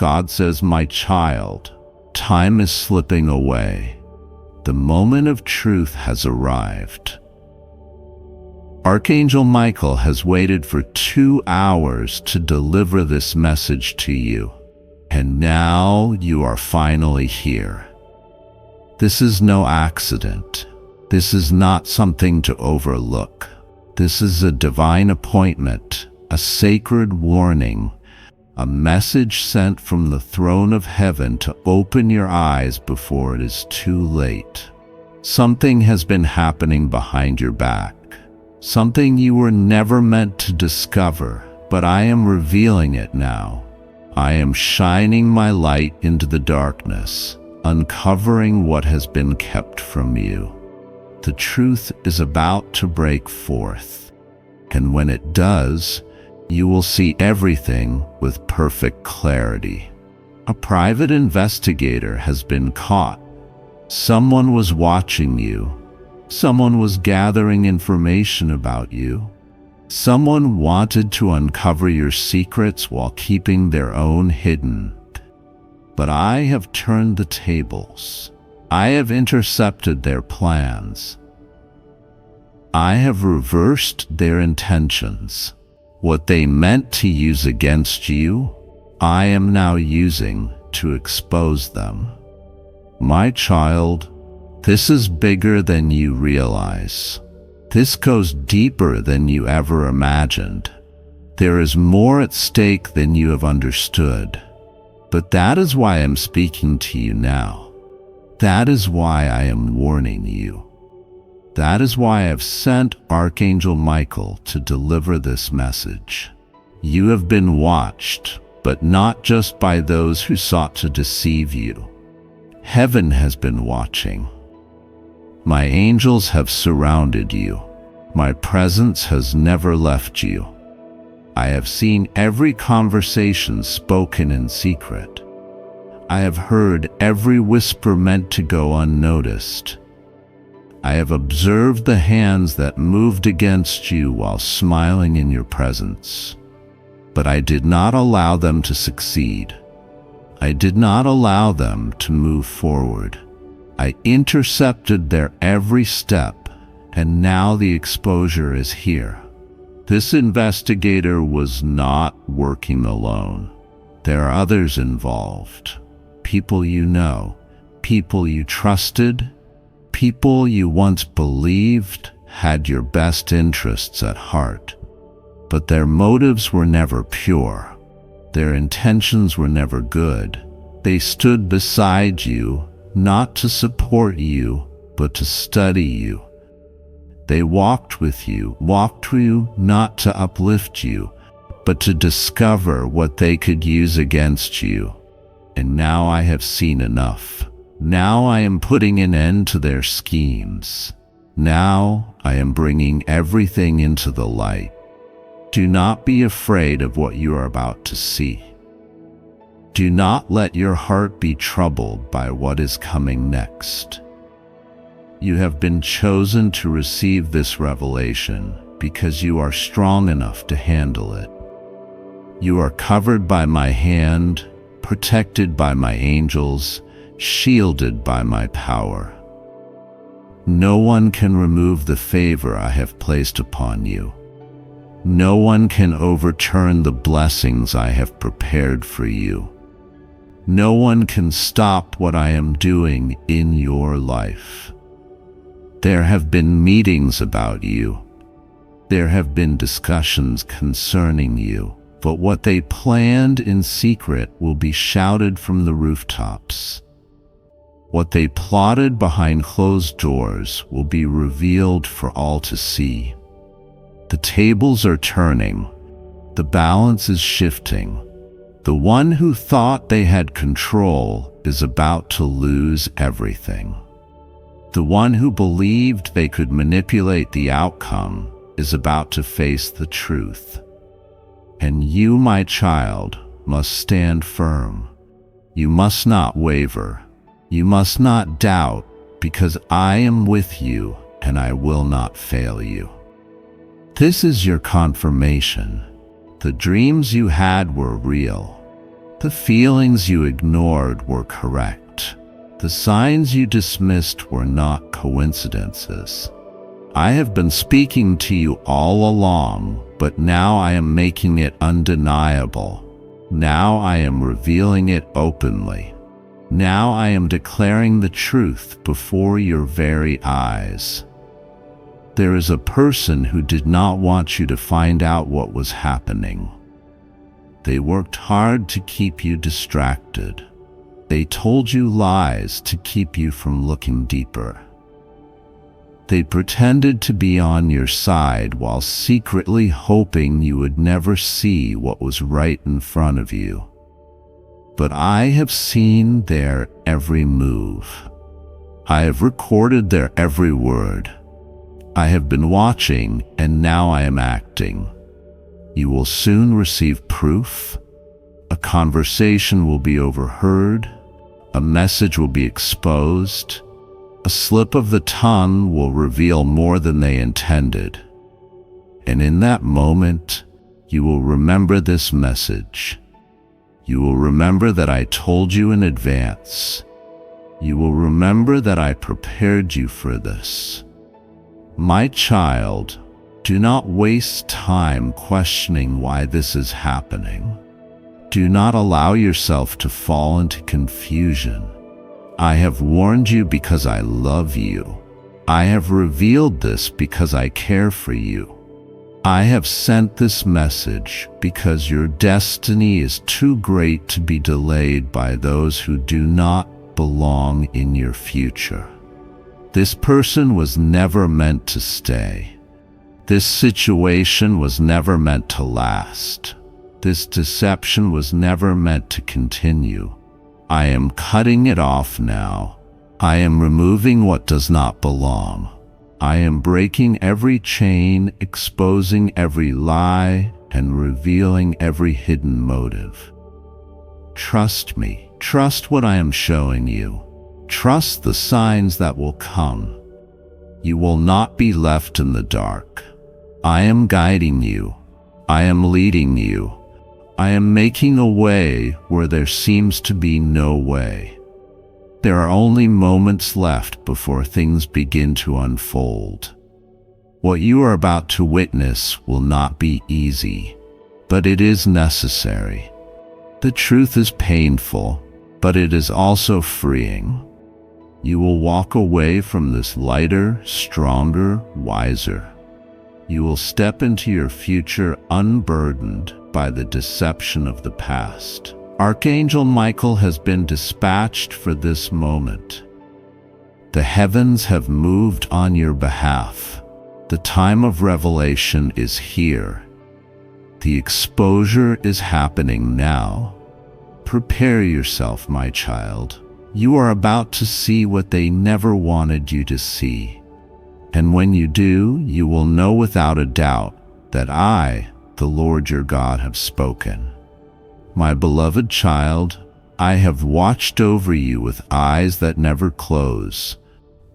God says, "My child, time is slipping away. The moment of truth has arrived." Archangel Michael has waited for 2 hours to deliver this message to you, and now you are finally here. This is no accident. This is not something to overlook. This is a divine appointment, a sacred warning, a message sent from the throne of heaven to open your eyes before it is too late. Something has been happening behind your back. Something you were never meant to discover, but I am revealing it now. I am shining my light into the darkness, uncovering what has been kept from you. The truth is about to break forth, and when it does, you will see everything with perfect clarity. A private investigator has been caught. Someone was watching you. Someone was gathering information about you. Someone wanted to uncover your secrets while keeping their own hidden. But I have turned the tables. I have intercepted their plans. I have reversed their intentions. What they meant to use against you, I am now using to expose them. My child, this is bigger than you realize. This goes deeper than you ever imagined. There is more at stake than you have understood. But that is why I'm speaking to you now. That is why I am warning you. That is why I have sent Archangel Michael to deliver this message. You have been watched, but not just by those who sought to deceive you. Heaven has been watching. My angels have surrounded you. My presence has never left you. I have seen every conversation spoken in secret. I have heard every whisper meant to go unnoticed. I have observed the hands that moved against you while smiling in your presence. But I did not allow them to succeed. I did not allow them to move forward. I intercepted their every step, and now the exposure is here. This investigator was not working alone. There are others involved. People you know, people you trusted, people you once believed had your best interests at heart. But their motives were never pure. Their intentions were never good. They stood beside you, not to support you, but to study you. They walked with you not to uplift you, but to discover what they could use against you. And now I have seen enough. Now I am putting an end to their schemes. Now I am bringing everything into the light. Do not be afraid of what you are about to see. Do not let your heart be troubled by what is coming next. You have been chosen to receive this revelation because you are strong enough to handle it. You are covered by my hand, protected by my angels, shielded by my power. No one can remove the favor I have placed upon you. No one can overturn the blessings I have prepared for you. No one can stop what I am doing in your life. There have been meetings about you. There have been discussions concerning you, but what they planned in secret will be shouted from the rooftops. What they plotted behind closed doors will be revealed for all to see. The tables are turning. The balance is shifting. The one who thought they had control is about to lose everything. The one who believed they could manipulate the outcome is about to face the truth. And you, my child, must stand firm. You must not waver. You must not doubt, because I am with you and I will not fail you. This is your confirmation. The dreams you had were real. The feelings you ignored were correct. The signs you dismissed were not coincidences. I have been speaking to you all along, but now I am making it undeniable. Now I am revealing it openly. Now I am declaring the truth before your very eyes. There is a person who did not want you to find out what was happening. They worked hard to keep you distracted. They told you lies to keep you from looking deeper. They pretended to be on your side while secretly hoping you would never see what was right in front of you. But I have seen their every move. I have recorded their every word. I have been watching, and now I am acting. You will soon receive proof. A conversation will be overheard. A message will be exposed. A slip of the tongue will reveal more than they intended. And in that moment, you will remember this message. You will remember that I told you in advance. You will remember that I prepared you for this. My child, do not waste time questioning why this is happening. Do not allow yourself to fall into confusion. I have warned you because I love you. I have revealed this because I care for you. I have sent this message because your destiny is too great to be delayed by those who do not belong in your future. This person was never meant to stay. This situation was never meant to last. This deception was never meant to continue. I am cutting it off now. I am removing what does not belong. I am breaking every chain, exposing every lie, and revealing every hidden motive. Trust me. Trust what I am showing you. Trust the signs that will come. You will not be left in the dark. I am guiding you. I am leading you. I am making a way where there seems to be no way. There are only moments left before things begin to unfold. What you are about to witness will not be easy, but it is necessary. The truth is painful, but it is also freeing. You will walk away from this lighter, stronger, wiser. You will step into your future unburdened by the deception of the past. Archangel Michael has been dispatched for this moment. The heavens have moved on your behalf. The time of revelation is here. The exposure is happening now. Prepare yourself, my child. You are about to see what they never wanted you to see. And when you do, you will know without a doubt that I, the Lord your God, have spoken. My beloved child, I have watched over you with eyes that never close,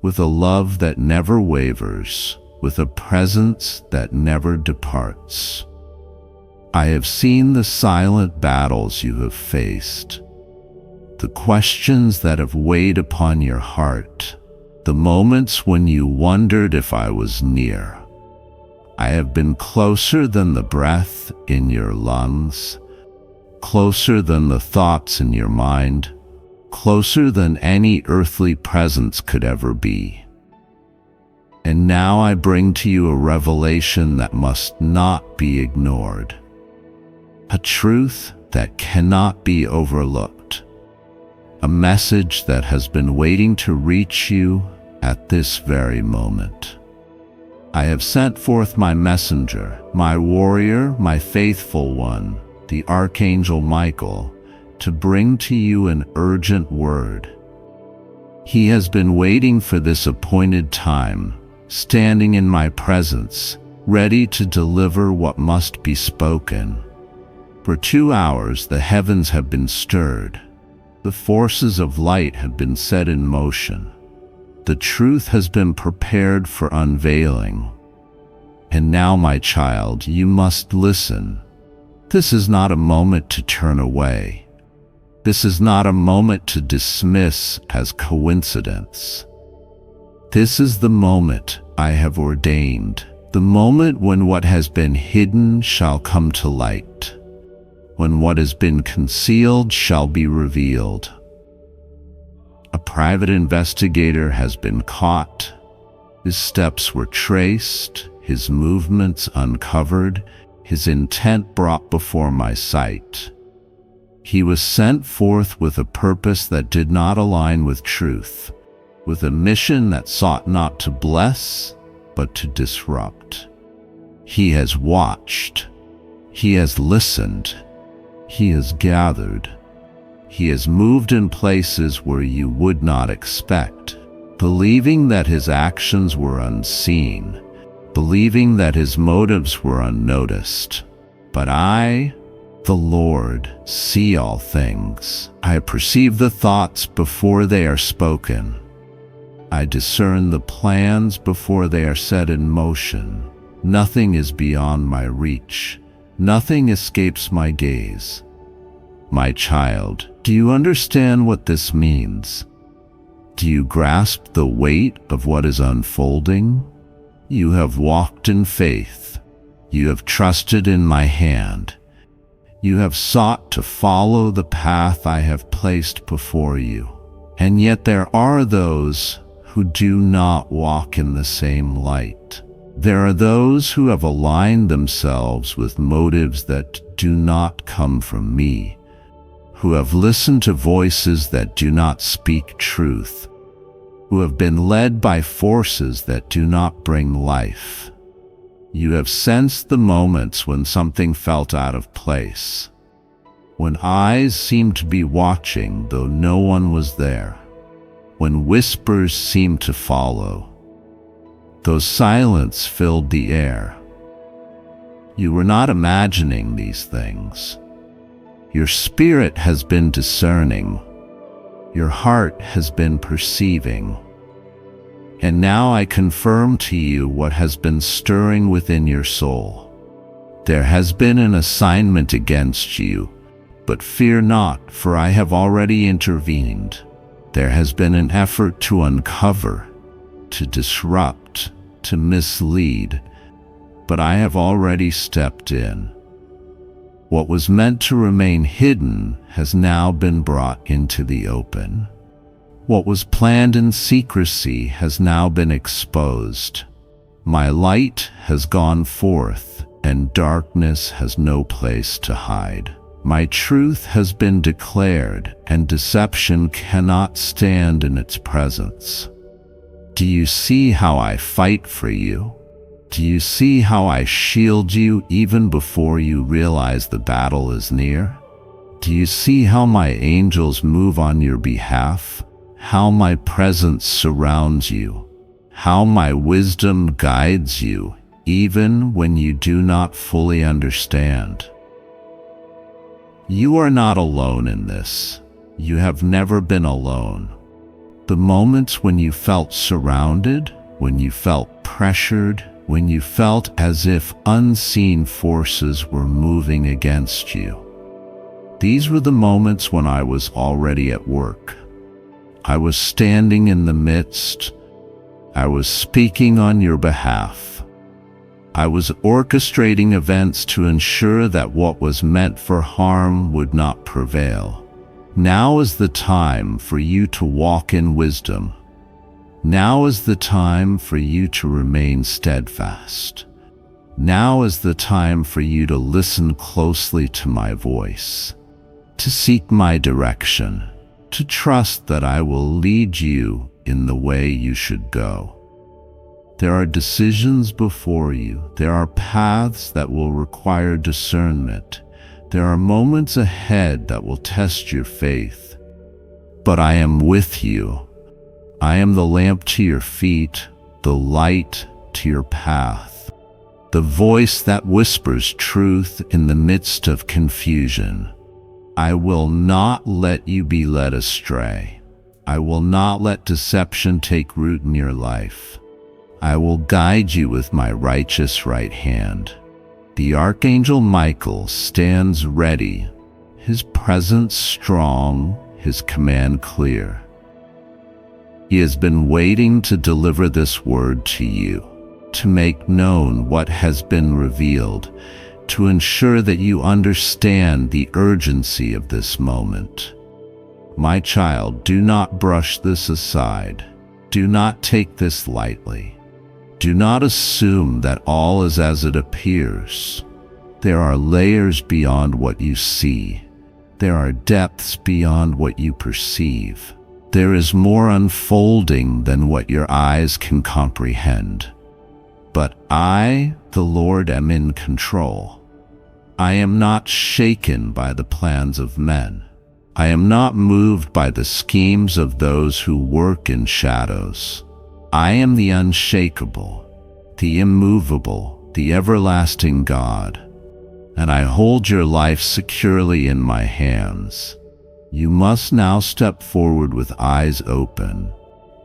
with a love that never wavers, with a presence that never departs. I have seen the silent battles you have faced, the questions that have weighed upon your heart, the moments when you wondered if I was near. I have been closer than the breath in your lungs, closer than the thoughts in your mind, closer than any earthly presence could ever be. And now I bring to you a revelation that must not be ignored, a truth that cannot be overlooked, a message that has been waiting to reach you at this very moment. I have sent forth my messenger, my warrior, my faithful one, the Archangel Michael, to bring to you an urgent word. He has been waiting for this appointed time, standing in my presence, ready to deliver what must be spoken. For 2 hours the heavens have been stirred. The forces of light have been set in motion. The truth has been prepared for unveiling. And now, my child, you must listen. This is not a moment to turn away. This is not a moment to dismiss as coincidence. This is the moment I have ordained, the moment when what has been hidden shall come to light, when what has been concealed shall be revealed. A private investigator has been caught. His steps were traced, his movements uncovered, his intent brought before my sight. He was sent forth with a purpose that did not align with truth, with a mission that sought not to bless, but to disrupt. He has watched. He has listened. He has gathered. He has moved in places where you would not expect, believing that his actions were unseen, believing that his motives were unnoticed. But I, the Lord, see all things. I perceive the thoughts before they are spoken. I discern the plans before they are set in motion. Nothing is beyond my reach. Nothing escapes my gaze. My child, do you understand what this means? Do you grasp the weight of what is unfolding? You have walked in faith. You have trusted in my hand. You have sought to follow the path I have placed before you. And yet there are those who do not walk in the same light. There are those who have aligned themselves with motives that do not come from me, who have listened to voices that do not speak truth, who have been led by forces that do not bring life. You have sensed the moments when something felt out of place, when eyes seemed to be watching though no one was there, when whispers seemed to follow, though silence filled the air. You were not imagining these things. Your spirit has been discerning. Your heart has been perceiving. And now I confirm to you what has been stirring within your soul. There has been an assignment against you, but fear not, for I have already intervened. There has been an effort to uncover, to disrupt, to mislead, but I have already stepped in. What was meant to remain hidden has now been brought into the open. What was planned in secrecy has now been exposed. My light has gone forth, and darkness has no place to hide. My truth has been declared, and deception cannot stand in its presence. Do you see how I fight for you? Do you see how I shield you even before you realize the battle is near? Do you see how my angels move on your behalf? How my presence surrounds you? How my wisdom guides you even when you do not fully understand? You are not alone in this. You have never been alone. The moments when you felt surrounded, when you felt pressured, when you felt as if unseen forces were moving against you. These were the moments when I was already at work. I was standing in the midst. I was speaking on your behalf. I was orchestrating events to ensure that what was meant for harm would not prevail. Now is the time for you to walk in wisdom. Now is the time for you to remain steadfast. Now is the time for you to listen closely to my voice, to seek my direction, to trust that I will lead you in the way you should go. There are decisions before you. There are paths that will require discernment. There are moments ahead that will test your faith. But I am with you. I am the lamp to your feet, the light to your path, the voice that whispers truth in the midst of confusion. I will not let you be led astray. I will not let deception take root in your life. I will guide you with my righteous right hand. The Archangel Michael stands ready, His presence strong, His command clear. He has been waiting to deliver this word to you, to make known what has been revealed, to ensure that you understand the urgency of this moment. My child, do not brush this aside. Do not take this lightly. Do not assume that all is as it appears. There are layers beyond what you see. There are depths beyond what you perceive. There is more unfolding than what your eyes can comprehend. But I, the Lord, am in control. I am not shaken by the plans of men. I am not moved by the schemes of those who work in shadows. I am the unshakable, the immovable, the everlasting God, and I hold your life securely in my hands. You must now step forward with eyes open,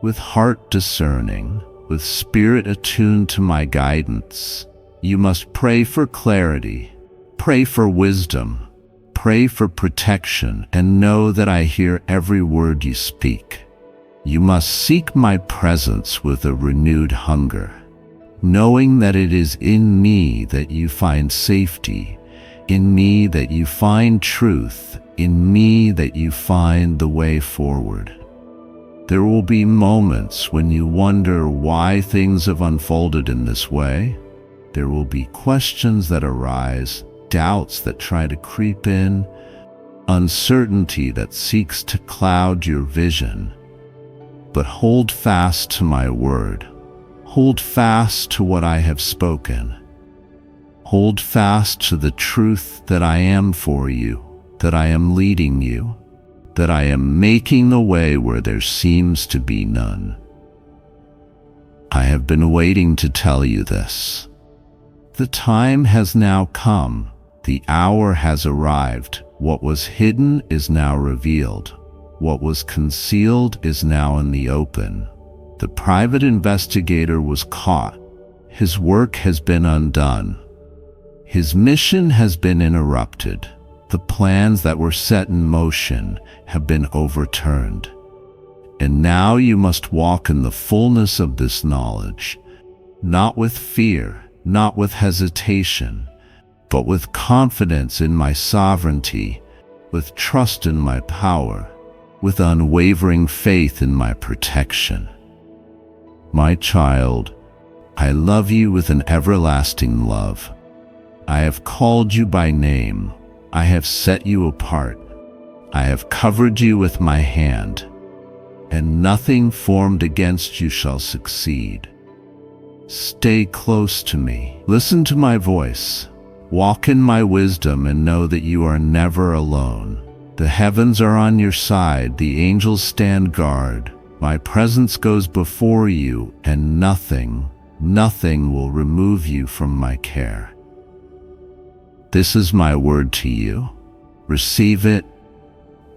with heart discerning, with spirit attuned to my guidance. You must pray for clarity, pray for wisdom, pray for protection, and know that I hear every word you speak. You must seek my presence with a renewed hunger, knowing that it is in me that you find safety, in me that you find truth, in me that you find the way forward. There will be moments when you wonder why things have unfolded in this way. There will be questions that arise, doubts that try to creep in, uncertainty that seeks to cloud your vision. But hold fast to my word. Hold fast to what I have spoken. Hold fast to the truth that I am for you, that I am leading you, that I am making the way where there seems to be none. I have been waiting to tell you this. The time has now come. The hour has arrived. What was hidden is now revealed. What was concealed is now in the open. The private investigator was caught. His work has been undone. His mission has been interrupted. The plans that were set in motion have been overturned. And now you must walk in the fullness of this knowledge, not with fear, not with hesitation, but with confidence in my sovereignty, with trust in my power, with unwavering faith in my protection. My child, I love you with an everlasting love. I have called you by name. I have set you apart. I have covered you with my hand, and nothing formed against you shall succeed. Stay close to me. Listen to my voice. Walk in my wisdom and know that you are never alone. The heavens are on your side. The angels stand guard. My presence goes before you, and nothing will remove you from my care. This is my word to you. Receive it,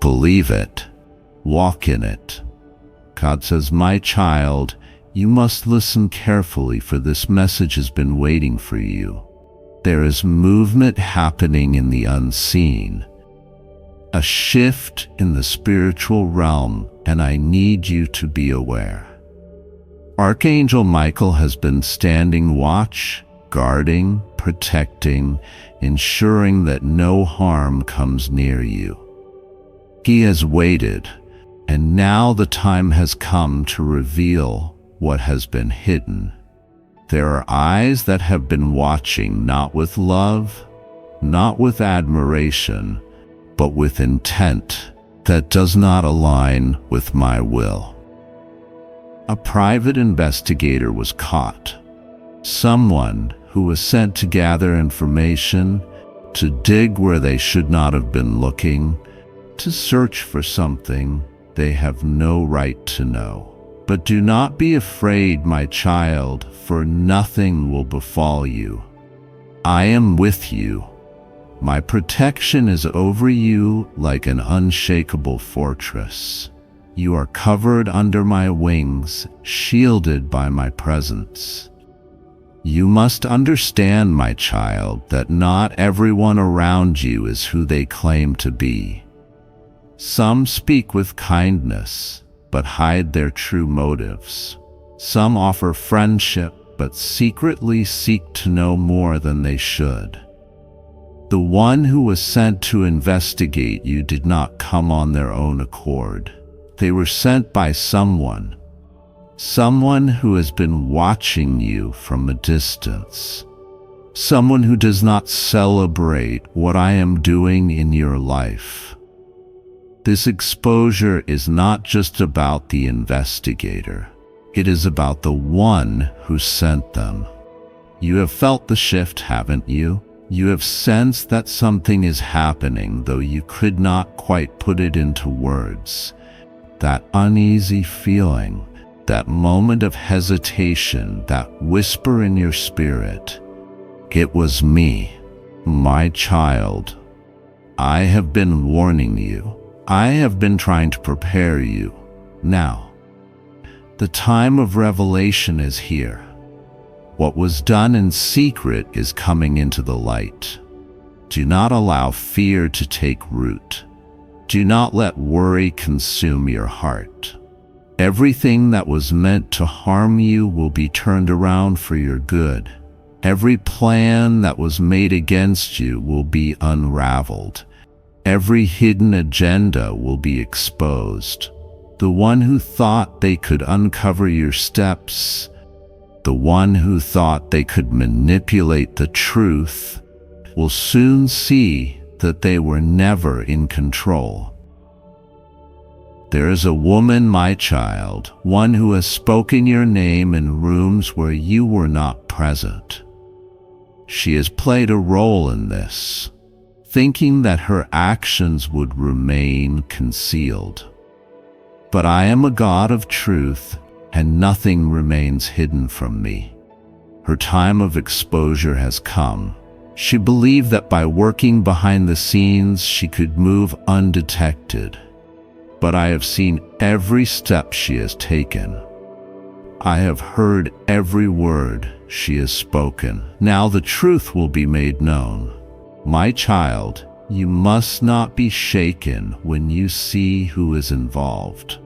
believe it, walk in it. God says, my child, you must listen carefully, for this message has been waiting for you. There is movement happening in the unseen, a shift in the spiritual realm, and I need you to be aware. Archangel Michael has been standing watch, guarding, protecting, ensuring that no harm comes near you. He has waited, and now the time has come to reveal what has been hidden. There are eyes that have been watching, not with love, not with admiration, but with intent that does not align with my will. A private investigator was caught. Someone who was sent to gather information, to dig where they should not have been looking, to search for something they have no right to know. But do not be afraid, my child, for nothing will befall you. I am with you. My protection is over you like an unshakable fortress. You are covered under my wings, shielded by my presence. You must understand, my child, that not everyone around you is who they claim to be. Some speak with kindness, but hide their true motives. Some offer friendship, but secretly seek to know more than they should. The one who was sent to investigate you did not come on their own accord. They were sent by someone who has been watching you from a distance, someone who does not celebrate what I am doing in your life. This exposure is not just about the investigator. It is about the one who sent them. You have felt the shift, haven't you? You have sensed that something is happening, though you could not quite put it into words. That uneasy feeling, that moment of hesitation, that whisper in your spirit. It was me, my child. I have been warning you. I have been trying to prepare you. Now, the time of revelation is here. What was done in secret is coming into the light. Do not allow fear to take root. Do not let worry consume your heart. Everything that was meant to harm you will be turned around for your good. Every plan that was made against you will be unraveled. Every hidden agenda will be exposed. The one who thought they could uncover your steps, the one who thought they could manipulate the truth, will soon see that they were never in control. There is a woman, my child, one who has spoken your name in rooms where you were not present. She has played a role in this, thinking that her actions would remain concealed. But I am a God of truth, and nothing remains hidden from me. Her time of exposure has come. She believed that by working behind the scenes she could move undetected. But I have seen every step she has taken. I have heard every word she has spoken. Now the truth will be made known. My child, you must not be shaken when you see who is involved.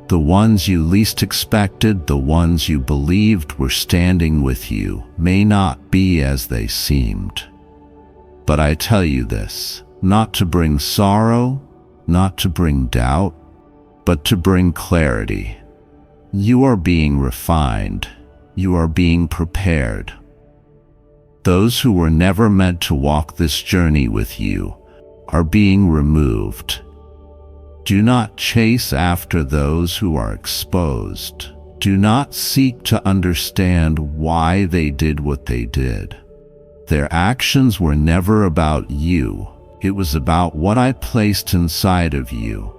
The ones you least expected, the ones you believed were standing with you, may not be as they seemed. But I tell you this, not to bring sorrow, not to bring doubt, but to bring clarity. You are being refined. You are being prepared. Those who were never meant to walk this journey with you are being removed. Do not chase after those who are exposed. Do not seek to understand why they did what they did. Their actions were never about you. It was about what I placed inside of you.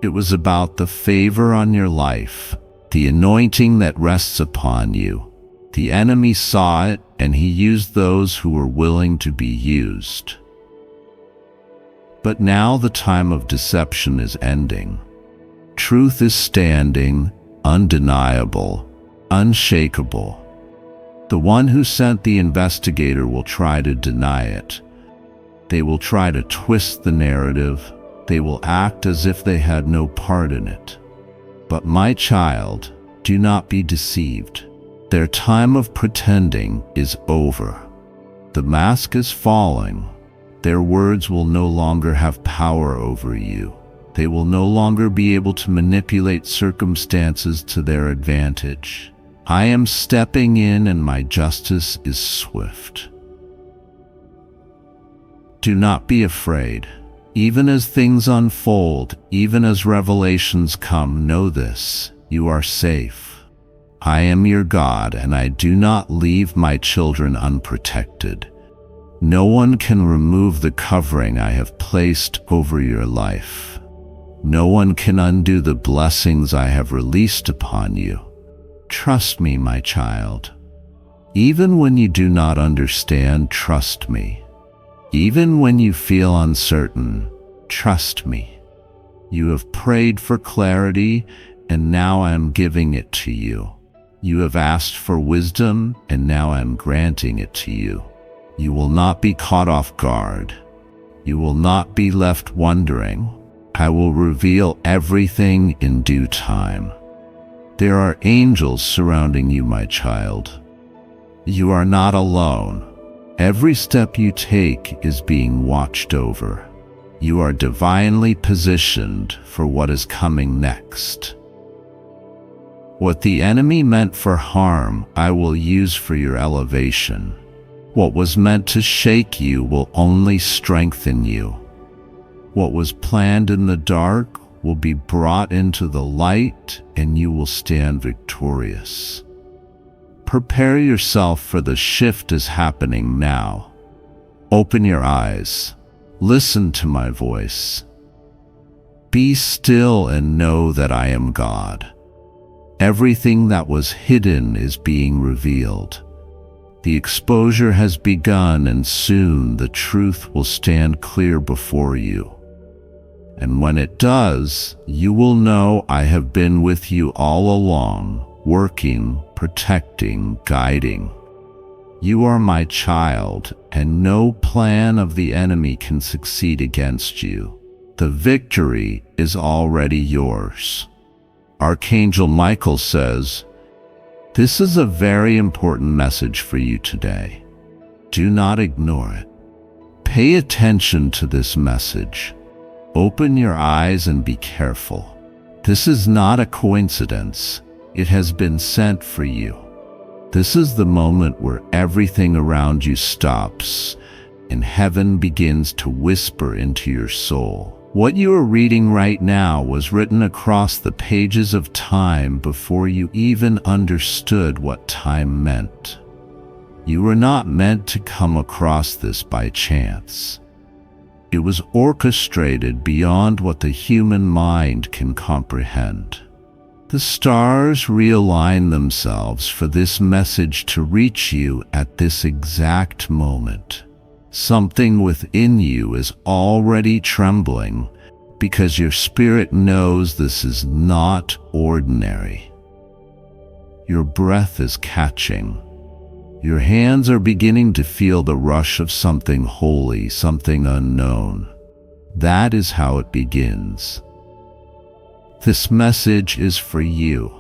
It was about the favor on your life, the anointing that rests upon you. The enemy saw it, and he used those who were willing to be used. But now the time of deception is ending. Truth is standing, undeniable, unshakable. The one who sent the investigator will try to deny it. They will try to twist the narrative. They will act as if they had no part in it. But my child, do not be deceived. Their time of pretending is over. The mask is falling. Their words will no longer have power over you. They will no longer be able to manipulate circumstances to their advantage. I am stepping in, and my justice is swift. Do not be afraid. Even as things unfold, even as revelations come, know this: you are safe. I am your God, and I do not leave my children unprotected. No one can remove the covering I have placed over your life. No one can undo the blessings I have released upon you. Trust me, my child. Even when you do not understand, trust me. Even when you feel uncertain, trust me. You have prayed for clarity, and now I am giving it to you. You have asked for wisdom, and now I am granting it to you. You will not be caught off guard. You will not be left wondering. I will reveal everything in due time. There are angels surrounding you, my child. You are not alone. Every step you take is being watched over. You are divinely positioned for what is coming next. What the enemy meant for harm, I will use for your elevation. What was meant to shake you will only strengthen you. What was planned in the dark will be brought into the light, and you will stand victorious. Prepare yourself, for the shift is happening now. Open your eyes. Listen to my voice. Be still and know that I am God. Everything that was hidden is being revealed. The exposure has begun, and soon the truth will stand clear before you. And when it does, you will know I have been with you all along, working, protecting, guiding. You are my child, and no plan of the enemy can succeed against you. The victory is already yours. Archangel Michael says, "This is a very important message for you today. Do not ignore it. Pay attention to this message. Open your eyes and be careful. This is not a coincidence. It has been sent for you. This is the moment where everything around you stops and heaven begins to whisper into your soul. What you are reading right now was written across the pages of time before you even understood what time meant. You were not meant to come across this by chance. It was orchestrated beyond what the human mind can comprehend. The stars realign themselves for this message to reach you at this exact moment. Something within you is already trembling because your spirit knows this is not ordinary. Your breath is catching. Your hands are beginning to feel the rush of something holy, something unknown. That is how it begins. This message is for you,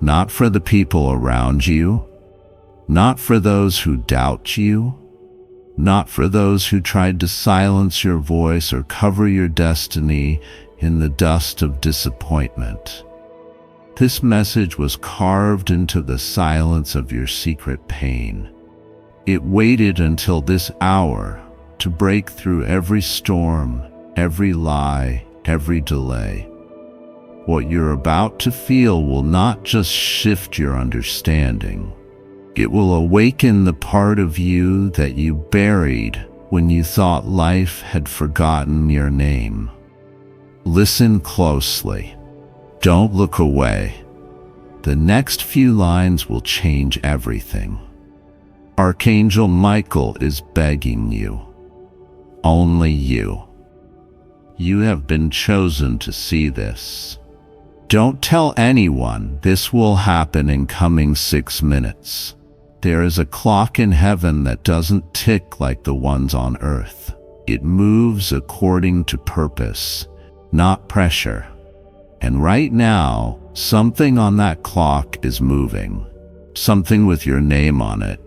not for the people around you, not for those who doubt you, not for those who tried to silence your voice or cover your destiny in the dust of disappointment. This message was carved into the silence of your secret pain. It waited until this hour to break through every storm, every lie, every delay. What you're about to feel will not just shift your understanding. It will awaken the part of you that you buried when you thought life had forgotten your name. Listen closely. Don't look away. The next few lines will change everything. Archangel Michael is begging you. Only you. You have been chosen to see this. Don't tell anyone. This will happen in coming 6 minutes. There is a clock in heaven that doesn't tick like the ones on earth. It moves according to purpose, not pressure. And right now, something on that clock is moving. Something with your name on it.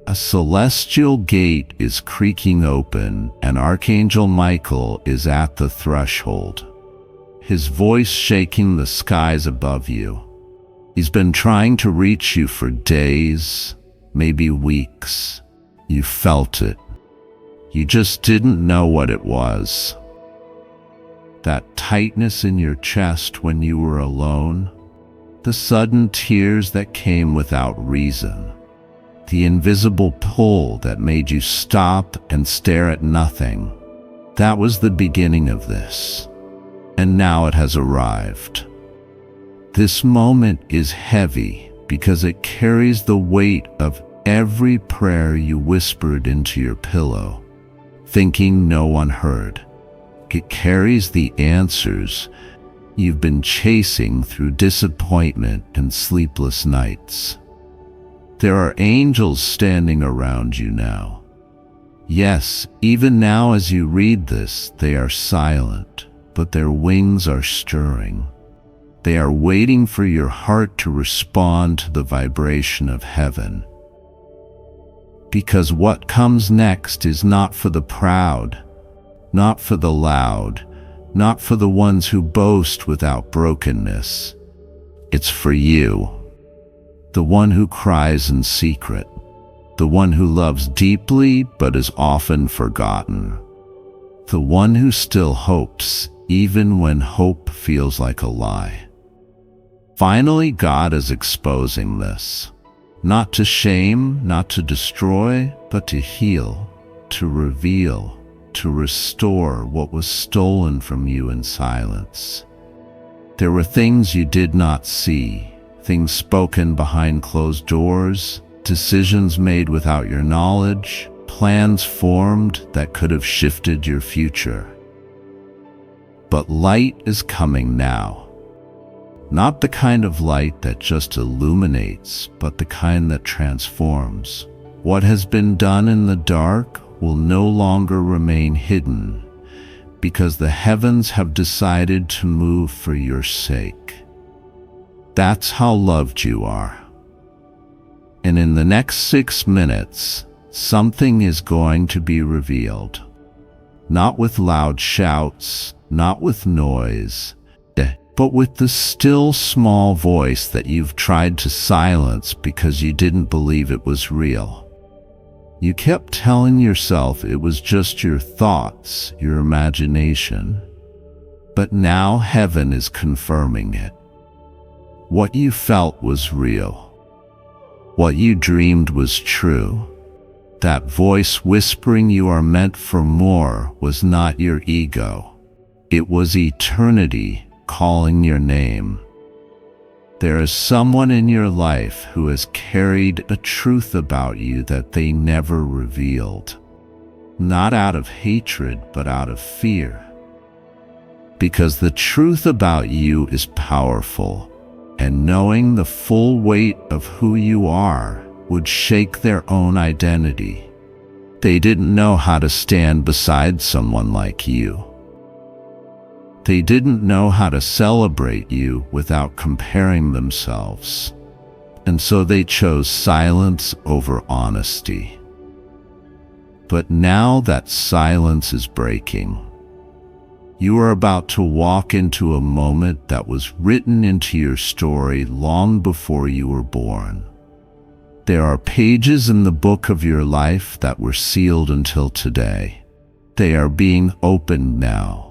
A celestial gate is creaking open, and Archangel Michael is at the threshold. His voice shaking the skies above you. He's been trying to reach you for days, maybe weeks. You felt it. You just didn't know what it was. That tightness in your chest when you were alone, the sudden tears that came without reason, the invisible pull that made you stop and stare at nothing. That was the beginning of this, and now it has arrived. This moment is heavy because it carries the weight of every prayer you whispered into your pillow, thinking no one heard. It carries the answers you've been chasing through disappointment and sleepless nights. There are angels standing around you now. Yes, even now as you read this, they are silent, but their wings are stirring. They are waiting for your heart to respond to the vibration of heaven. Because what comes next is not for the proud, not for the loud, not for the ones who boast without brokenness. It's for you. The one who cries in secret, the one who loves deeply but is often forgotten, the one who still hopes even when hope feels like a lie. Finally, God is exposing this, not to shame, not to destroy, but to heal, to reveal, to restore what was stolen from you in silence. There were things you did not see, things spoken behind closed doors, decisions made without your knowledge, plans formed that could have shifted your future. But light is coming now. Not the kind of light that just illuminates, but the kind that transforms. What has been done in the dark will no longer remain hidden, because the heavens have decided to move for your sake. That's how loved you are. And in the next 6 minutes, something is going to be revealed. Not with loud shouts, not with noise, but with the still small voice that you've tried to silence because you didn't believe it was real. You kept telling yourself it was just your thoughts, your imagination. But now heaven is confirming it. What you felt was real. What you dreamed was true. That voice whispering you are meant for more was not your ego. It was eternity calling your name. There is someone in your life who has carried a truth about you that they never revealed. Not out of hatred, but out of fear. Because the truth about you is powerful, and knowing the full weight of who you are would shake their own identity. They didn't know how to stand beside someone like you. They didn't know how to celebrate you without comparing themselves. And so they chose silence over honesty. But now that silence is breaking. You are about to walk into a moment that was written into your story long before you were born. There are pages in the book of your life that were sealed until today. They are being opened now.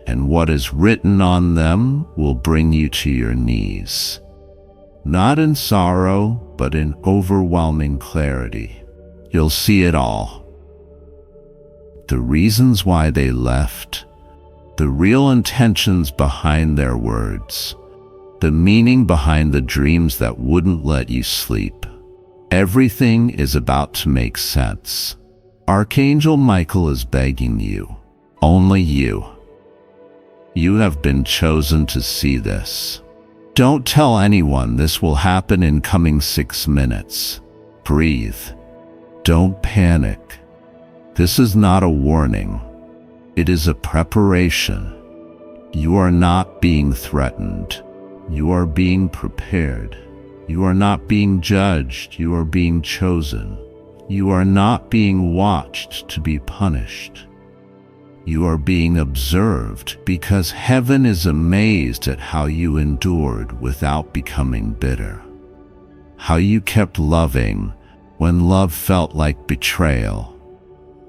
And what is written on them will bring you to your knees. Not in sorrow, but in overwhelming clarity. You'll see it all. The reasons why they left, the real intentions behind their words, the meaning behind the dreams that wouldn't let you sleep. Everything is about to make sense. Archangel Michael is begging you, only you. You have been chosen to see this. Don't tell anyone this will happen in coming 6 minutes. Breathe. Don't panic. This is not a warning. It is a preparation. You are not being threatened. You are being prepared. You are not being judged. You are being chosen. You are not being watched to be punished. You are being observed because heaven is amazed at how you endured without becoming bitter. How you kept loving when love felt like betrayal.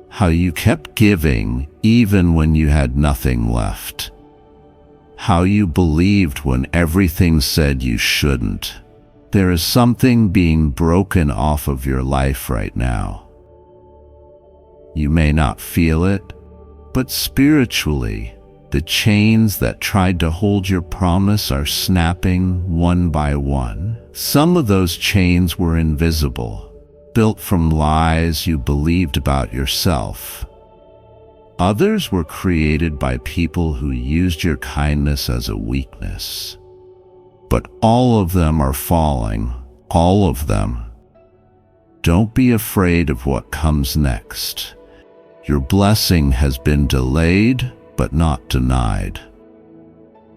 How you kept giving even when you had nothing left. How you believed when everything said you shouldn't. There is something being broken off of your life right now. You may not feel it, but spiritually, the chains that tried to hold your promise are snapping one by one. Some of those chains were invisible, built from lies you believed about yourself. Others were created by people who used your kindness as a weakness. But all of them are falling, all of them. Don't be afraid of what comes next. Your blessing has been delayed, but not denied.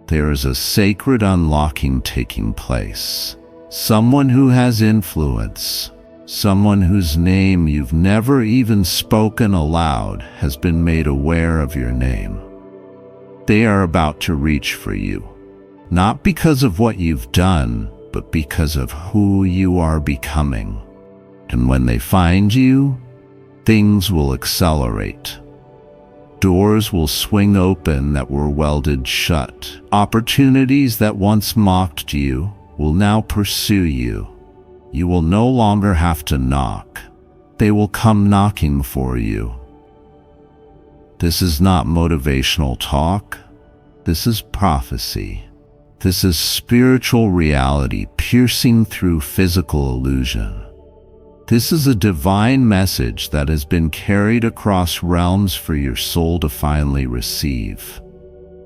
There is a sacred unlocking taking place. Someone who has influence, someone whose name you've never even spoken aloud has been made aware of your name. They are about to reach for you, not because of what you've done, but because of who you are becoming. And when they find you, things will accelerate. Doors will swing open that were welded shut. Opportunities that once mocked you will now pursue you. You will no longer have to knock. They will come knocking for you. This is not motivational talk. This is prophecy. This is spiritual reality piercing through physical illusion. This is a divine message that has been carried across realms for your soul to finally receive.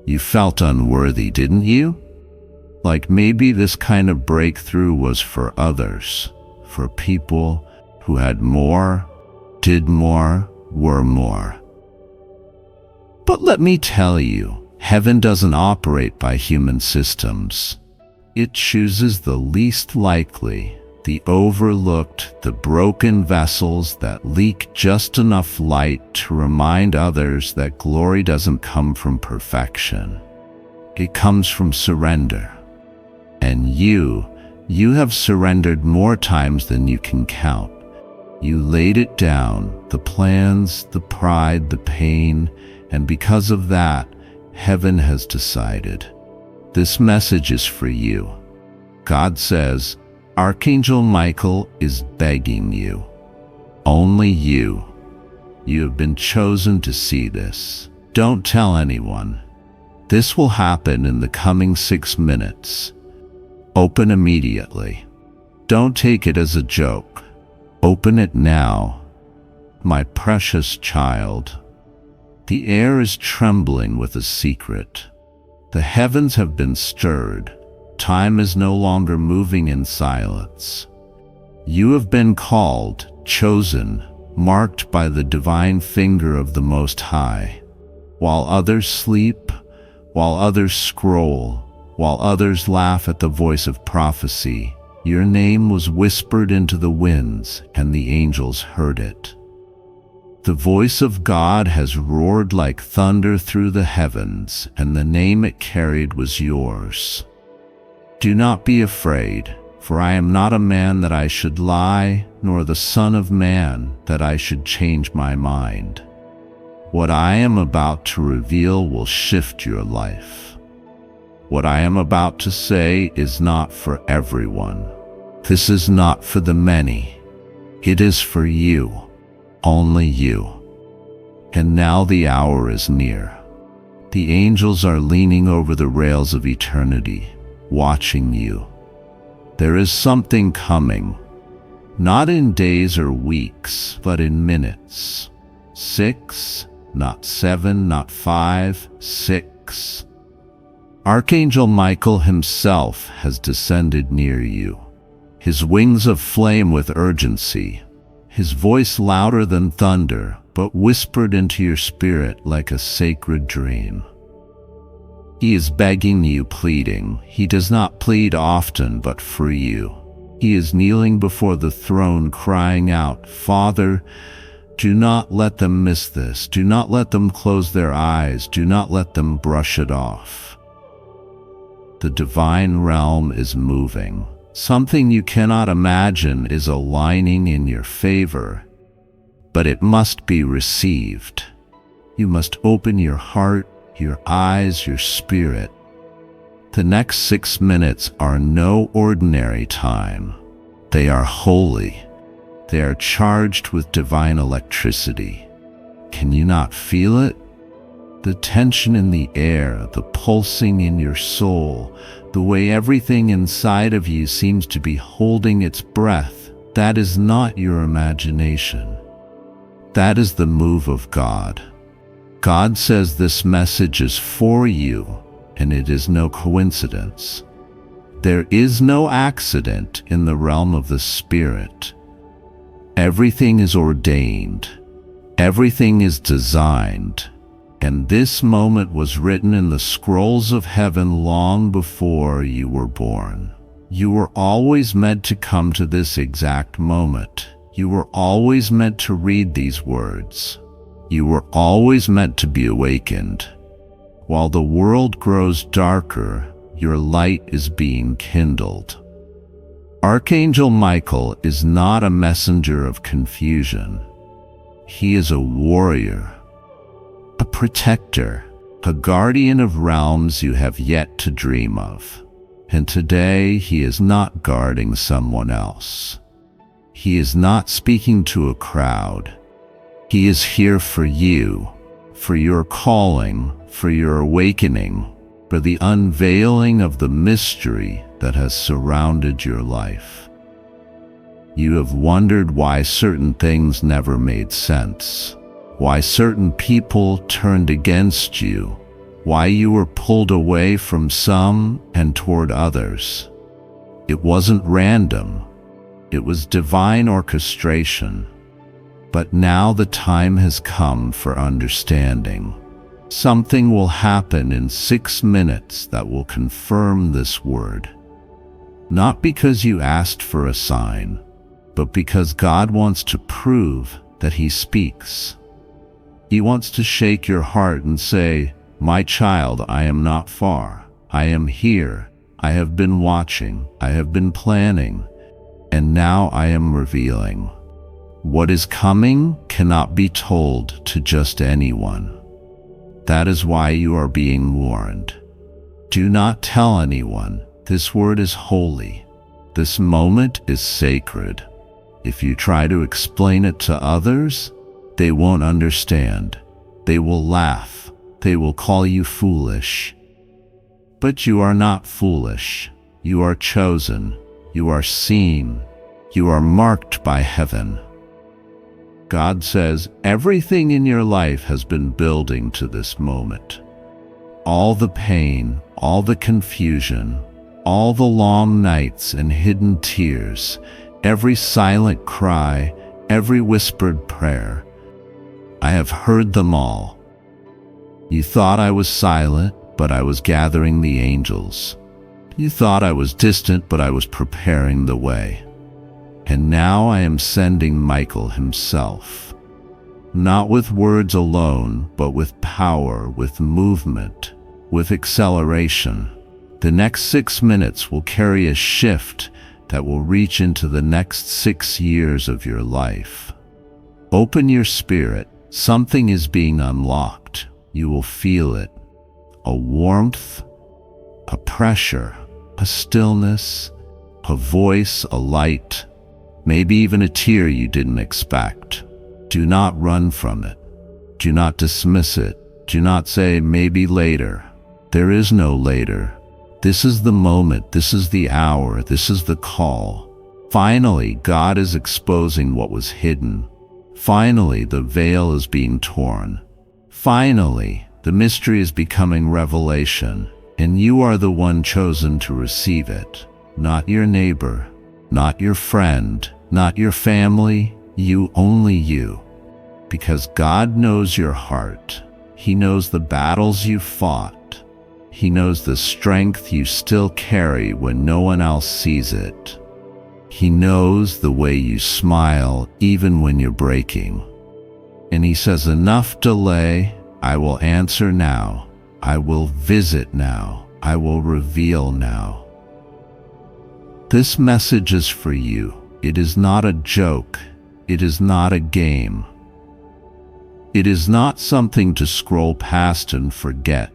You felt unworthy, didn't you? Like maybe this kind of breakthrough was for others, for people who had more, did more, were more. But let me tell you, heaven doesn't operate by human systems. It chooses the least likely, the overlooked, the broken vessels that leak just enough light to remind others that glory doesn't come from perfection. It comes from surrender. And you have surrendered more times than you can count. You laid it down, the plans, the pride, the pain, and because of that, heaven has decided. This message is for you. God says, Archangel Michael is begging you. Only you. You have been chosen to see this. Don't tell anyone. This will happen in the coming 6 minutes. Open immediately. Don't take it as a joke. Open it now. My precious child. The air is trembling with a secret. The heavens have been stirred. Time is no longer moving in silence. You have been called, chosen, marked by the divine finger of the Most High. While others sleep, while others scroll, while others laugh at the voice of prophecy, your name was whispered into the winds, and the angels heard it. The voice of God has roared like thunder through the heavens, and the name it carried was yours. Do not be afraid, for I am not a man that I should lie, nor the Son of Man that I should change my mind. What I am about to reveal will shift your life. What I am about to say is not for everyone. This is not for the many. It is for you, only you. And now the hour is near. The angels are leaning over the rails of eternity, watching you. There is something coming, not in days or weeks, but in minutes. 6, not 7, not 5, 6. Archangel Michael himself has descended near you, his wings aflame with urgency, his voice louder than thunder, but whispered into your spirit like a sacred dream. He is begging you, pleading. He does not plead often, but for you. He is kneeling before the throne, crying out, Father, do not let them miss this. Do not let them close their eyes. Do not let them brush it off. The divine realm is moving. Something you cannot imagine is aligning in your favor, but it must be received. You must open your heart, your eyes, your spirit. The next 6 minutes are no ordinary time. They are holy. They are charged with divine electricity. Can you not feel it? The tension in the air, the pulsing in your soul, the way everything inside of you seems to be holding its breath, that is not your imagination. That is the move of God. God says this message is for you, and it is no coincidence. There is no accident in the realm of the Spirit. Everything is ordained. Everything is designed. And this moment was written in the scrolls of heaven long before you were born. You were always meant to come to this exact moment. You were always meant to read these words. You were always meant to be awakened. While the world grows darker, your light is being kindled. Archangel Michael is not a messenger of confusion. He is a warrior, a protector, a guardian of realms you have yet to dream of. And today he is not guarding someone else. He is not speaking to a crowd. He is here for you, for your calling, for your awakening, for the unveiling of the mystery that has surrounded your life. You have wondered why certain things never made sense, why certain people turned against you, why you were pulled away from some and toward others. It wasn't random. It was divine orchestration. But now the time has come for understanding. Something will happen in 6 minutes that will confirm this word. Not because you asked for a sign, but because God wants to prove that He speaks. He wants to shake your heart and say, "My child, I am not far. I am here. I have been watching. I have been planning. And now I am revealing." What is coming cannot be told to just anyone. That is why you are being warned. Do not tell anyone. This word is holy. This moment is sacred. If you try to explain it to others, they won't understand. They will laugh. They will call you foolish. But you are not foolish. You are chosen. You are seen. You are marked by heaven. God says everything in your life has been building to this moment. All the pain, all the confusion, all the long nights and hidden tears, every silent cry, every whispered prayer. I have heard them all. You thought I was silent, but I was gathering the angels. You thought I was distant, but I was preparing the way. And now I am sending Michael himself. Not with words alone, but with power, with movement, with acceleration. The next 6 minutes will carry a shift that will reach into the next 6 years of your life. Open your spirit. Something is being unlocked. You will feel it. A warmth, a pressure, a stillness, a voice, a light, maybe even a tear you didn't expect. Do not run from it. Do not dismiss it. Do not say, maybe later. There is no later. This is the moment. This is the hour. This is the call. Finally, God is exposing what was hidden. Finally, the veil is being torn. Finally, the mystery is becoming revelation, and you are the one chosen to receive it. Not your neighbor, not your friend, not your family, you, only you. Because God knows your heart. He knows the battles you fought. He knows the strength you still carry when no one else sees it. He knows the way you smile even when you're breaking. And He says, enough delay. I will answer now. I will visit now. I will reveal now. This message is for you. It is not a joke. It is not a game. It is not something to scroll past and forget.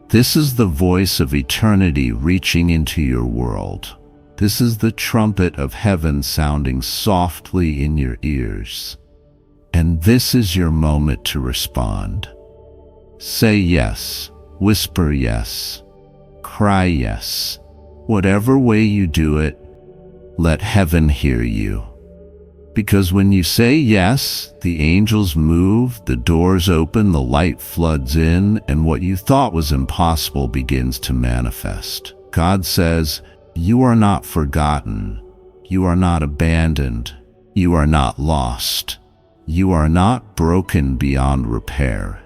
This is the voice of eternity reaching into your world. This is the trumpet of heaven sounding softly in your ears. And this is your moment to respond. Say yes. Whisper yes. Cry yes. Whatever way you do it, let heaven hear you. Because when you say yes, the angels move, the doors open, the light floods in, and what you thought was impossible begins to manifest. God says, you are not forgotten. You are not abandoned. You are not lost. You are not broken beyond repair.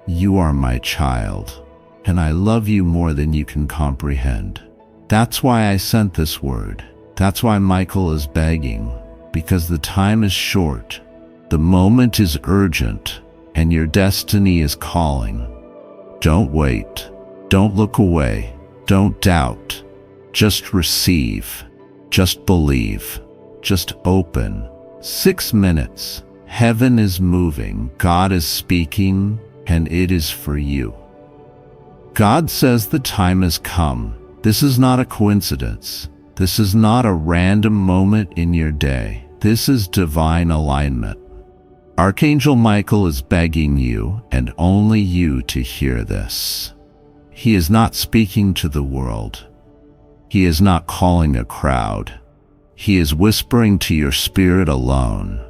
You are my child, and I love you more than you can comprehend. That's why I sent this word. That's why Michael is begging. Because the time is short, the moment is urgent, and your destiny is calling. Don't wait. Don't look away. Don't doubt. Just receive. Just believe. Just open. 6 minutes. Heaven is moving. God is speaking, and it is for you. God says the time has come. This is not a coincidence. This is not a random moment in your day. This is divine alignment. Archangel Michael is begging you, and only you, to hear this. He is not speaking to the world. He is not calling a crowd. He is whispering to your spirit alone.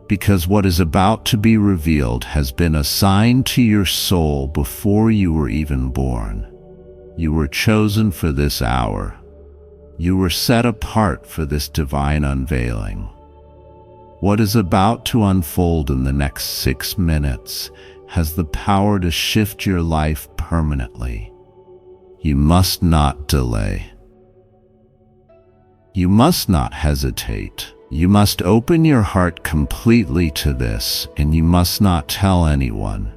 Because what is about to be revealed has been assigned to your soul before you were even born. You were chosen for this hour. You were set apart for this divine unveiling. What is about to unfold in the next 6 minutes has the power to shift your life permanently. You must not delay. You must not hesitate. You must open your heart completely to this, and you must not tell anyone.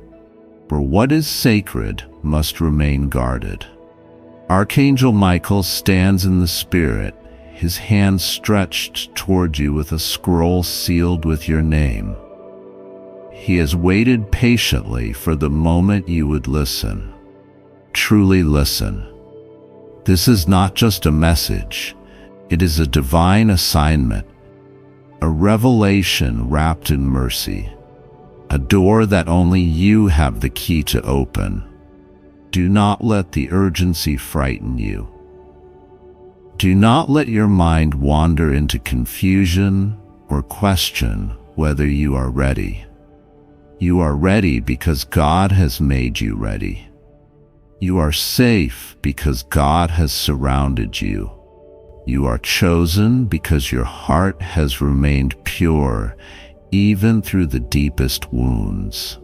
For what is sacred must remain guarded. Archangel Michael stands in the spirit, his hand stretched toward you with a scroll sealed with your name. He has waited patiently for the moment you would listen. Truly listen. This is not just a message. It is a divine assignment, a revelation wrapped in mercy, a door that only you have the key to open. Do not let the urgency frighten you. Do not let your mind wander into confusion or question whether you are ready. You are ready because God has made you ready. You are safe because God has surrounded you. You are chosen because your heart has remained pure even through the deepest wounds.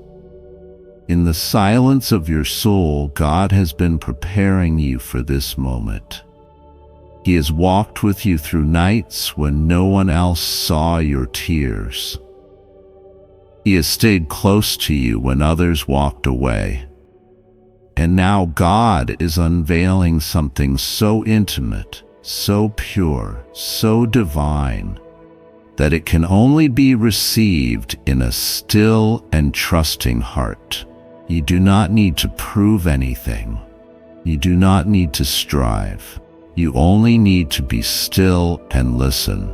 In the silence of your soul, God has been preparing you for this moment. He has walked with you through nights when no one else saw your tears. He has stayed close to you when others walked away. And now God is unveiling something so intimate, so pure, so divine, that it can only be received in a still and trusting heart. You do not need to prove anything. You do not need to strive. You only need to be still and listen.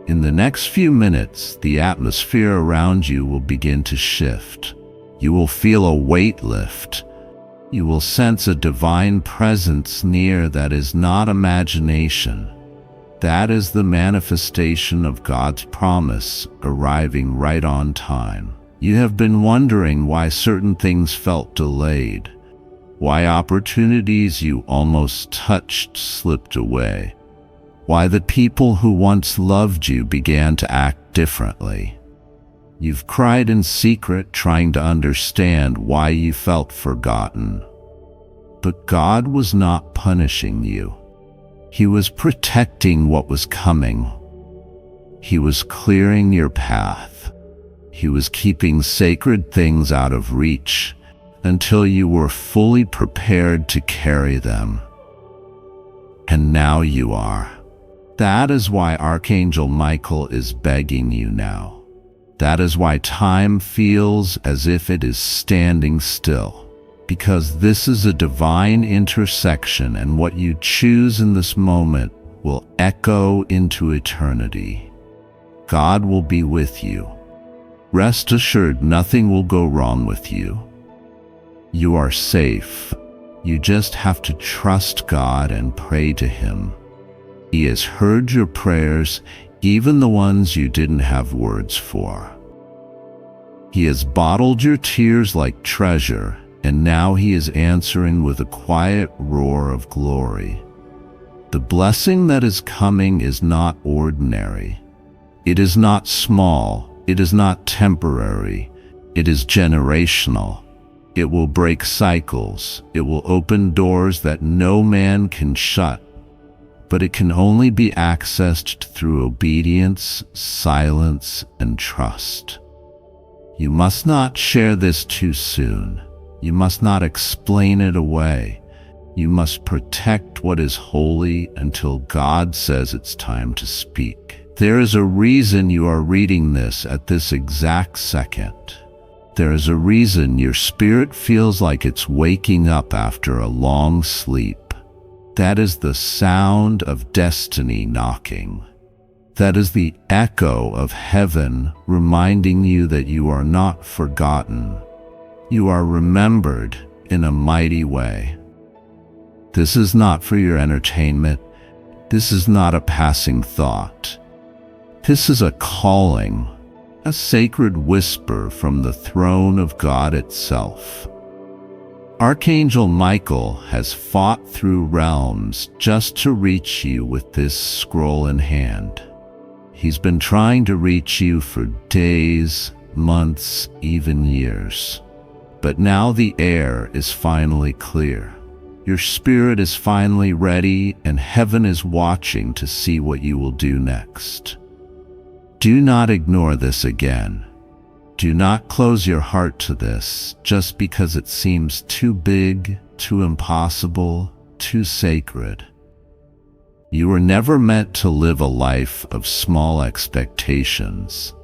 In the next few minutes, the atmosphere around you will begin to shift. You will feel a weight lift. You will sense a divine presence near that is not imagination. That is the manifestation of God's promise arriving right on time. You have been wondering why certain things felt delayed, why opportunities you almost touched slipped away, why the people who once loved you began to act differently. You've cried in secret trying to understand why you felt forgotten. But God was not punishing you. He was protecting what was coming. He was clearing your path. He was keeping sacred things out of reach until you were fully prepared to carry them. And now you are. That is why Archangel Michael is begging you now. That is why time feels as if it is standing still. Because this is a divine intersection, and what you choose in this moment will echo into eternity. God will be with you. Rest assured, nothing will go wrong with you. You are safe. You just have to trust God and pray to Him. He has heard your prayers even the ones you didn't have words for. He has bottled your tears like treasure, and now he is answering with a quiet roar of glory. The blessing that is coming is not ordinary. It is not small. It is not temporary. It is generational. It will break cycles. It will open doors that no man can shut. But it can only be accessed through obedience, silence, and trust. You must not share this too soon. You must not explain it away. You must protect what is holy until God says it's time to speak. There is a reason you are reading this at this exact second. There is a reason your spirit feels like it's waking up after a long sleep. That is the sound of destiny knocking. That is the echo of heaven reminding you that you are not forgotten. You are remembered in a mighty way. This is not for your entertainment. This is not a passing thought. This is a calling, a sacred whisper from the throne of God itself. Archangel Michael has fought through realms just to reach you with this scroll in hand. He's been trying to reach you for days, months, even years. But now the air is finally clear. Your spirit is finally ready, and heaven is watching to see what you will do next. Do not ignore this again. Do not close your heart to this just because it seems too big, too impossible, too sacred. You were never meant to live a life of small expectations.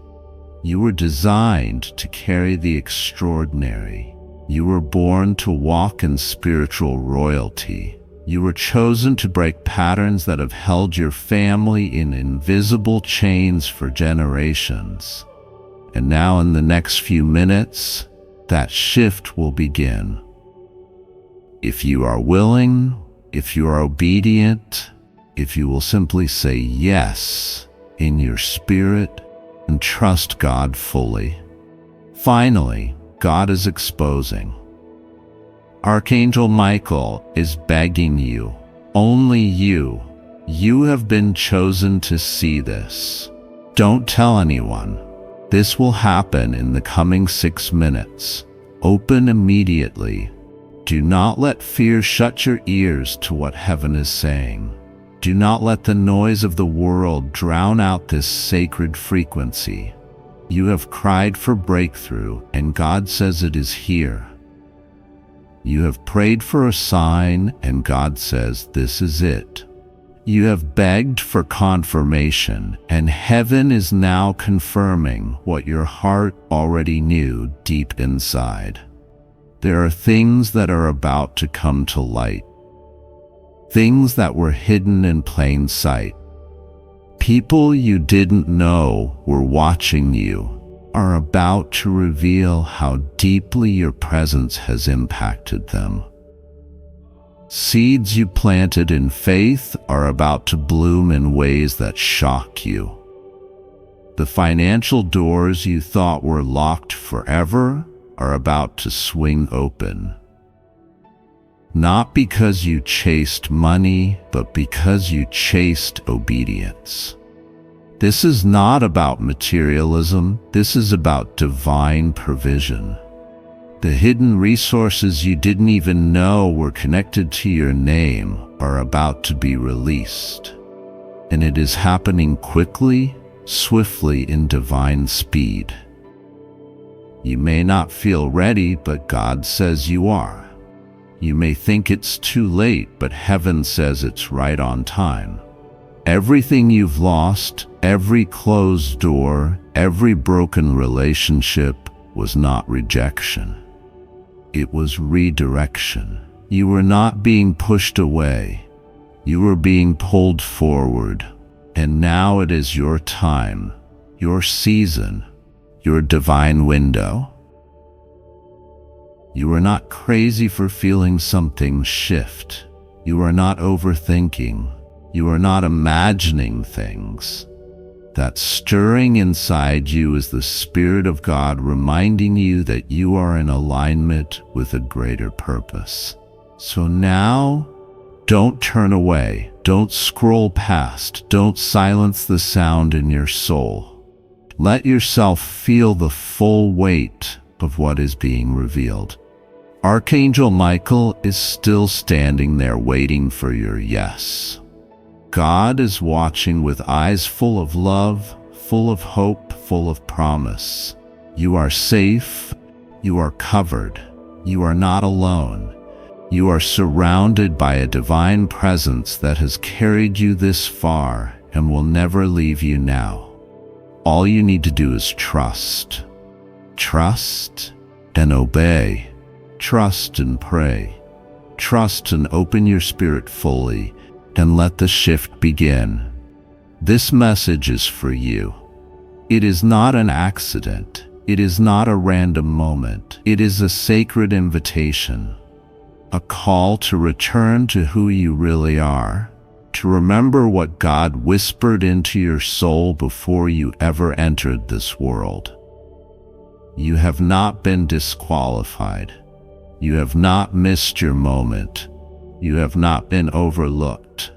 You were designed to carry the extraordinary. You were born to walk in spiritual royalty. You were chosen to break patterns that have held your family in invisible chains for generations. And now in the next few minutes, that shift will begin. If you are willing, if you are obedient, if you will simply say yes in your spirit and trust God fully. Finally, God is exposing. Archangel Michael is begging you, only you. You have been chosen to see this. Don't tell anyone. This will happen in the coming 6 minutes. Open immediately. Do not let fear shut your ears to what heaven is saying. Do not let the noise of the world drown out this sacred frequency. You have cried for breakthrough, and God says it is here. You have prayed for a sign, and God says this is it. You have begged for confirmation, and heaven is now confirming what your heart already knew deep inside. There are things that are about to come to light. Things that were hidden in plain sight. People you didn't know were watching you are about to reveal how deeply your presence has impacted them. Seeds you planted in faith are about to bloom in ways that shock you. The financial doors you thought were locked forever are about to swing open. Not because you chased money, but because you chased obedience. This is not about materialism. This is about divine provision. The hidden resources you didn't even know were connected to your name are about to be released. And it is happening quickly, swiftly, in divine speed. You may not feel ready, but God says you are. You may think it's too late, but heaven says it's right on time. Everything you've lost, every closed door, every broken relationship was not rejection. It was redirection. You were not being pushed away. You were being pulled forward. And now it is your time, your season, your divine window. You are not crazy for feeling something shift. You are not overthinking. You are not imagining things. That stirring inside you is the Spirit of God reminding you that you are in alignment with a greater purpose. So now, don't turn away. Don't scroll past. Don't silence the sound in your soul. Let yourself feel the full weight of what is being revealed. Archangel Michael is still standing there waiting for your yes. God is watching with eyes full of love, full of hope, full of promise. You are safe. You are covered. You are not alone. You are surrounded by a divine presence that has carried you this far and will never leave you now. All you need to do is trust. Trust and obey. Trust and pray. Trust and open your spirit fully and let the shift begin. This message is for you. It is not an accident. It is not a random moment. It is a sacred invitation. A call to return to who you really are, to remember what God whispered into your soul before you ever entered this world. You have not been disqualified. You have not missed your moment. You have not been overlooked.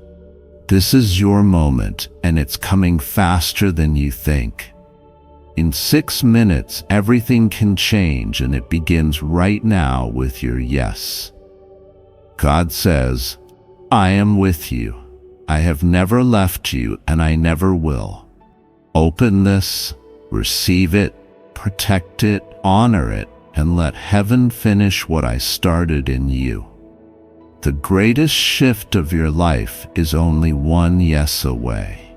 This is your moment, and it's coming faster than you think. In 6 minutes, everything can change, and it begins right now with your yes. God says, I am with you. I have never left you, and I never will. Open this, receive it, protect it, honor it, and let heaven finish what I started in you. The greatest shift of your life is only one yes away.